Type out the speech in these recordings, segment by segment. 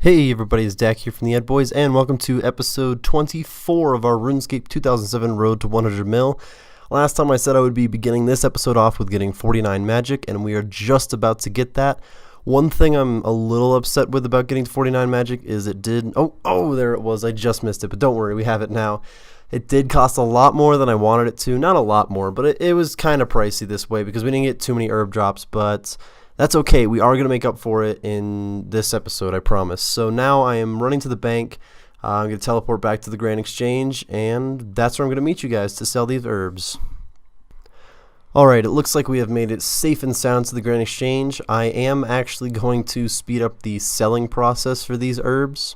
Hey everybody, it's Dak here from the Ed Boys, and welcome to episode 24 of our RuneScape 2007 Road to 100 Mil. Last time I said I would be beginning this episode off with getting 49 magic, and we are just about to get that. One thing I'm a little upset with about getting to 49 magic is it did... Oh, there it was. I just missed it, but don't worry, we have it now. It did cost a lot more than I wanted it to. Not a lot more, but it was kind of pricey this way because we didn't get too many herb drops, but... that's okay, we are going to make up for it in this episode, I promise. So now I am running to the bank, I'm going to teleport back to the Grand Exchange, and that's where I'm going to meet you guys to sell these herbs. Alright, it looks like we have made it safe and sound to the Grand Exchange. I am actually going to speed up the selling process for these herbs.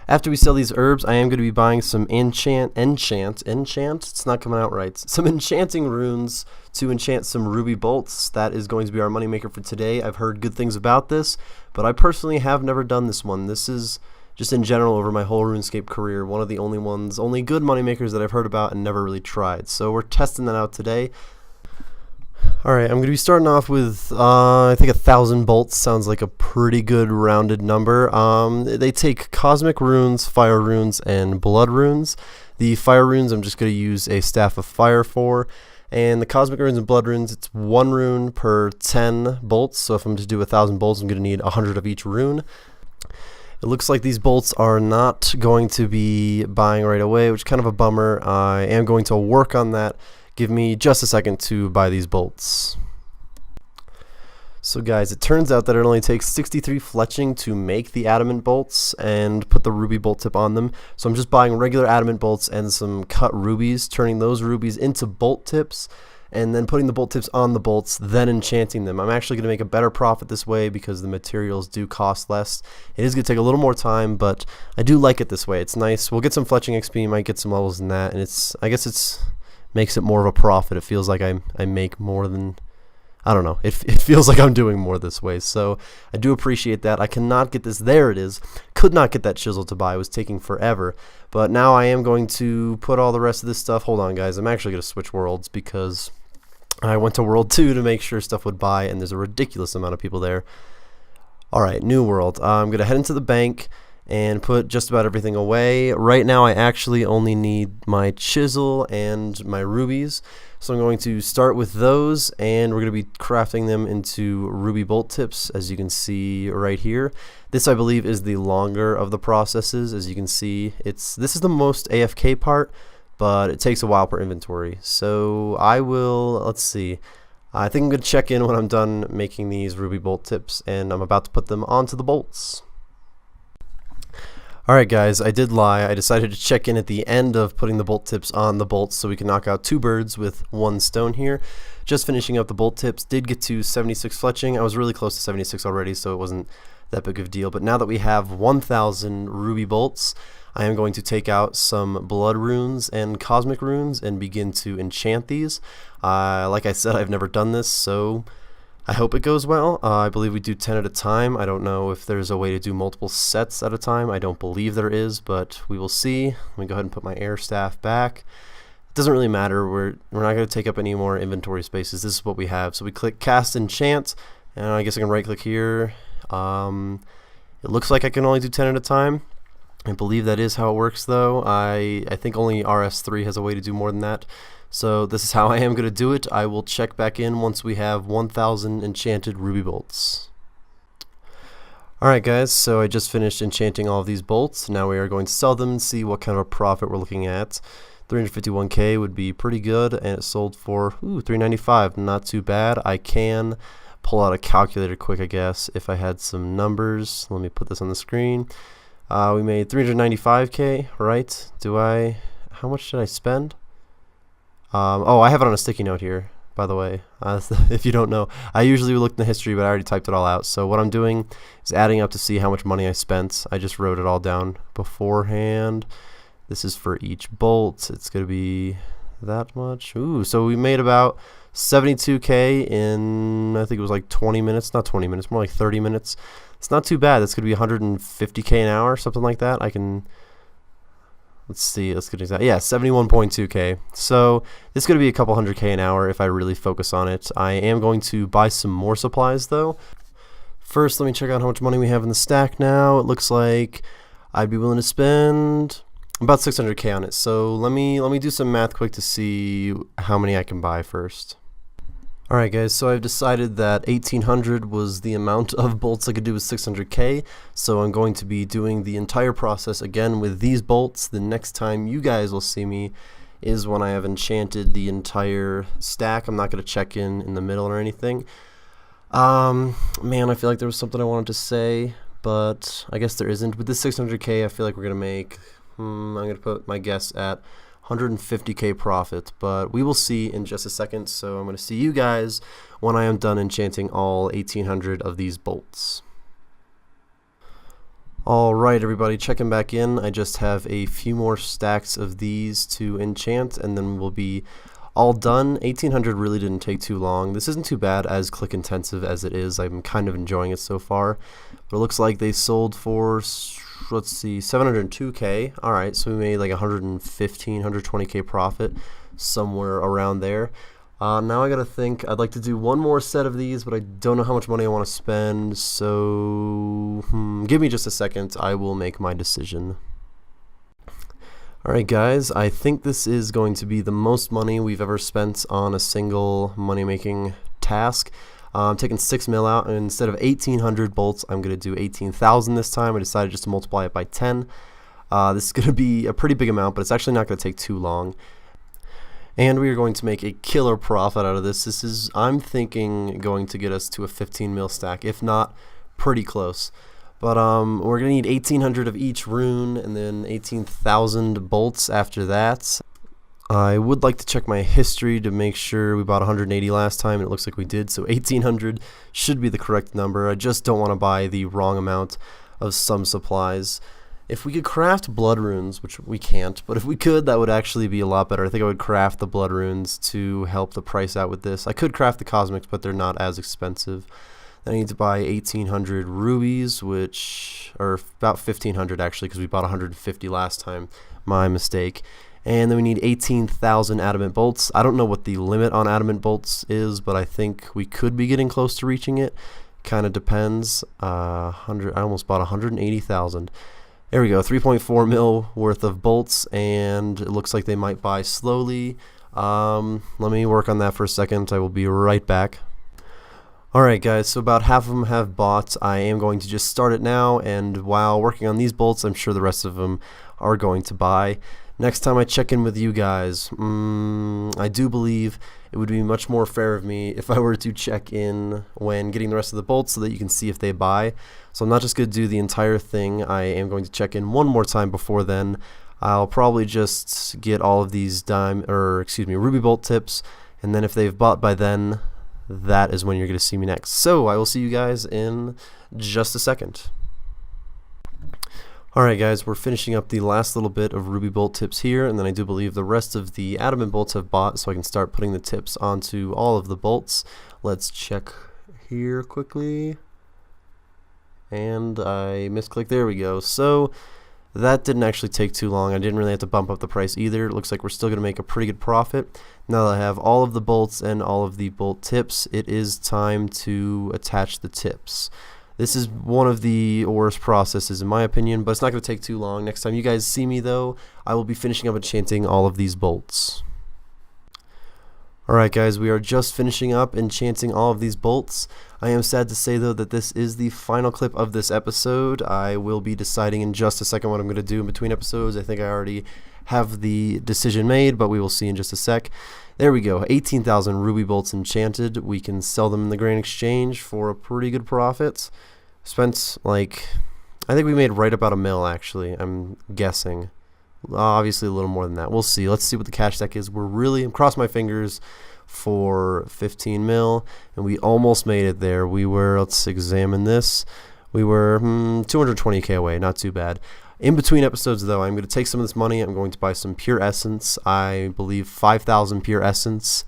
After we sell these herbs, I am going to be buying some enchant, it's not coming out right, some enchanting runes to enchant some ruby bolts. That is going to be our moneymaker for today. I've heard good things about this, but I personally have never done this one. This is just in general over my whole RuneScape career, one of the only good moneymakers that I've heard about and never really tried. So we're testing that out today. Alright, I'm going to be starting off with, I think 1,000 bolts sounds like a pretty good rounded number. They take cosmic runes, fire runes, and blood runes. The fire runes I'm just going to use a staff of fire for. And the cosmic runes and blood runes, it's 1 rune per 10 bolts. So if I'm to do 1,000 bolts, I'm going to need 100 of each rune. It looks like these bolts are not going to be buying right away, which is kind of a bummer. I am going to work on that. Give me just a second to buy these bolts. So guys, it turns out that it only takes 63 fletching to make the adamant bolts and put the ruby bolt tip on them. So I'm just buying regular adamant bolts and some cut rubies, turning those rubies into bolt tips, and then putting the bolt tips on the bolts, then enchanting them. I'm actually going to make a better profit this way because the materials do cost less. It is going to take a little more time, but I do like it this way. It's nice. We'll get some fletching XP, might get some levels in that, and I guess it's makes it more of a profit. It feels like I make more than, I don't know, it feels like I'm doing more this way, so I do appreciate that. I cannot get this, there it is, could not get that chisel to buy, it was taking forever, but now I am going to put all the rest of this stuff, hold on guys, I'm actually going to switch worlds because I went to world 2 to make sure stuff would buy, and there's a ridiculous amount of people there. Alright, new world, I'm going to head into the bank and put just about everything away. Right now I actually only need my chisel and my rubies, so I'm going to start with those, and we're going to be crafting them into ruby bolt tips, as you can see right here. This I believe is the longer of the processes. As you can see, this is the most AFK part, but it takes a while per inventory. So I will, let's see, I think I'm going to check in when I'm done making these ruby bolt tips, and I'm about to put them onto the bolts. Alright guys, I did lie. I decided to check in at the end of putting the bolt tips on the bolts so we can knock out 2 birds with 1 stone here. Just finishing up the bolt tips, did get to 76 fletching. I was really close to 76 already, so it wasn't that big of a deal. But now that we have 1,000 ruby bolts, I am going to take out some blood runes and cosmic runes and begin to enchant these. Like I said, I've never done this, so I hope it goes well. I believe we do 10 at a time. I don't know if there's a way to do multiple sets at a time. I don't believe there is, but we will see. Let me go ahead and put my air staff back. It doesn't really matter. We're not going to take up any more inventory spaces. This is what we have. So we click cast enchant, and I guess I can right click here. It looks like I can only do 10 at a time. I believe that is how it works though. I think only RS3 has a way to do more than that. So this is how I am going to do it. I will check back in once we have 1,000 enchanted ruby bolts. Alright guys, so I just finished enchanting all of these bolts. Now we are going to sell them and see what kind of a profit we're looking at. 351k would be pretty good, and it sold for $395. Not too bad. I can pull out a calculator quick, I guess, if I had some numbers. Let me put this on the screen. We made 395k, right? How much did I spend? Oh, I have it on a sticky note here, by the way, if you don't know. I usually look in the history, but I already typed it all out. So what I'm doing is adding up to see how much money I spent. I just wrote it all down beforehand. This is for each bolt. It's going to be that much. Ooh, so we made about 72k in, I think it was like 20 minutes. Not 20 minutes, more like 30 minutes. It's not too bad. That's going to be 150k an hour, something like that. I can... let's see, let's get exact. Yeah, 71.2k. So this is going to be a couple 100k an hour if I really focus on it. I am going to buy some more supplies though. First, let me check out how much money we have in the stack now. It looks like I'd be willing to spend about 600k on it. So let me do some math quick to see how many I can buy first. Alright guys, so I've decided that 1800 was the amount of bolts I could do with 600k, so I'm going to be doing the entire process again with these bolts. The next time you guys will see me is when I have enchanted the entire stack. I'm not going to check in the middle or anything. Man, I feel like there was something I wanted to say, but I guess there isn't. With this 600k, I feel like we're going to make, I'm going to put my guess at 150k profit, but we will see in just a second. So I'm going to see you guys when I am done enchanting all 1800 of these bolts. Alright everybody, checking back in. I just have a few more stacks of these to enchant and then we'll be all done. 1800 really didn't take too long. This isn't too bad as click intensive as it is. I'm kind of enjoying it so far, but it looks like they sold for, let's see, 702k. Alright, so we made like 115, 120k profit, somewhere around there. Now I gotta think. I'd like to do one more set of these, but I don't know how much money I want to spend, so give me just a second. I will make my decision. Alright guys, I think this is going to be the most money we've ever spent on a single money-making task. I'm taking 6 mil out, and instead of 1800 bolts, I'm going to do 18,000 this time. I decided just to multiply it by 10. This is going to be a pretty big amount, but it's actually not going to take too long. And we are going to make a killer profit out of this. This is, I'm thinking, going to get us to a 15 mil stack, if not pretty close. But we're going to need 1800 of each rune, and then 18,000 bolts after that. I would like to check my history to make sure we bought 180 last time, and it looks like we did, so 1800 should be the correct number. I just don't want to buy the wrong amount of some supplies. If we could craft blood runes, which we can't, but if we could, that would actually be a lot better. I think I would craft the blood runes to help the price out with this. I could craft the cosmics, but they're not as expensive. Then I need to buy 1800 rubies, which are about 1500 actually, because we bought 150 last time. My mistake. And then we need 18,000 adamant bolts. I don't know what the limit on adamant bolts is, but I think we could be getting close to reaching it. Kind of depends. I almost bought 180,000. There we go, 3.4 mil worth of bolts, and it looks like they might buy slowly. Let me work on that for a second. I will be right back. Alright guys, so about half of them have bought. I am going to just start it now, and while working on these bolts, I'm sure the rest of them are going to buy. Next time I check in with you guys, I do believe it would be much more fair of me if I were to check in when getting the rest of the bolts so that you can see if they buy. So I'm not just going to do the entire thing. I am going to check in one more time before then. I'll probably just get all of these ruby bolt tips, and then if they've bought by then, that is when you're going to see me next. So I will see you guys in just a second. Alright guys, we're finishing up the last little bit of ruby bolt tips here, and then I do believe the rest of the adamant bolts have bought, so I can start putting the tips onto all of the bolts. Let's check here quickly. And I misclicked. There we go. So that didn't actually take too long. I didn't really have to bump up the price either. It looks like we're still going to make a pretty good profit. Now that I have all of the bolts and all of the bolt tips, it is time to attach the tips. This is one of the worst processes in my opinion, but it's not going to take too long. Next time you guys see me though, I will be finishing up enchanting all of these bolts. Alright guys, we are just finishing up enchanting all of these bolts. I am sad to say though that this is the final clip of this episode. I will be deciding in just a second what I'm going to do in between episodes. I think I already have the decision made, but we will see in just a sec. There we go, 18,000 ruby bolts enchanted. We can sell them in the Grand Exchange for a pretty good profit. Spent like, I think we made right about $1 mil actually, I'm guessing. Obviously a little more than that. We'll see. Let's see what the cash stack is. I'm crossing my fingers for 15 mil, and we almost made it there. We were, let's examine this. We were 220k away, not too bad. In between episodes though, I'm going to take some of this money. I'm going to buy some pure essence. I believe 5,000 pure essence,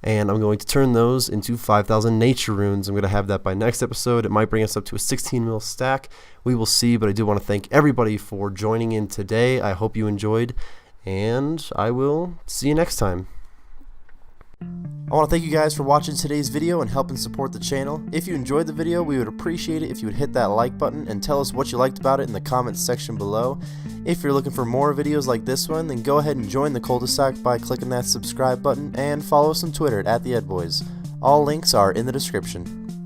and I'm going to turn those into 5,000 nature runes. I'm going to have that by next episode. It might bring us up to a 16 mil stack. We will see, but I do want to thank everybody for joining in today. I hope you enjoyed, and I will see you next time. I want to thank you guys for watching today's video and helping support the channel. If you enjoyed the video, we would appreciate it if you would hit that like button and tell us what you liked about it in the comments section below. If you're looking for more videos like this one, then go ahead and join the cul-de-sac by clicking that subscribe button and follow us on Twitter at @TheEdBoys. All links are in the description.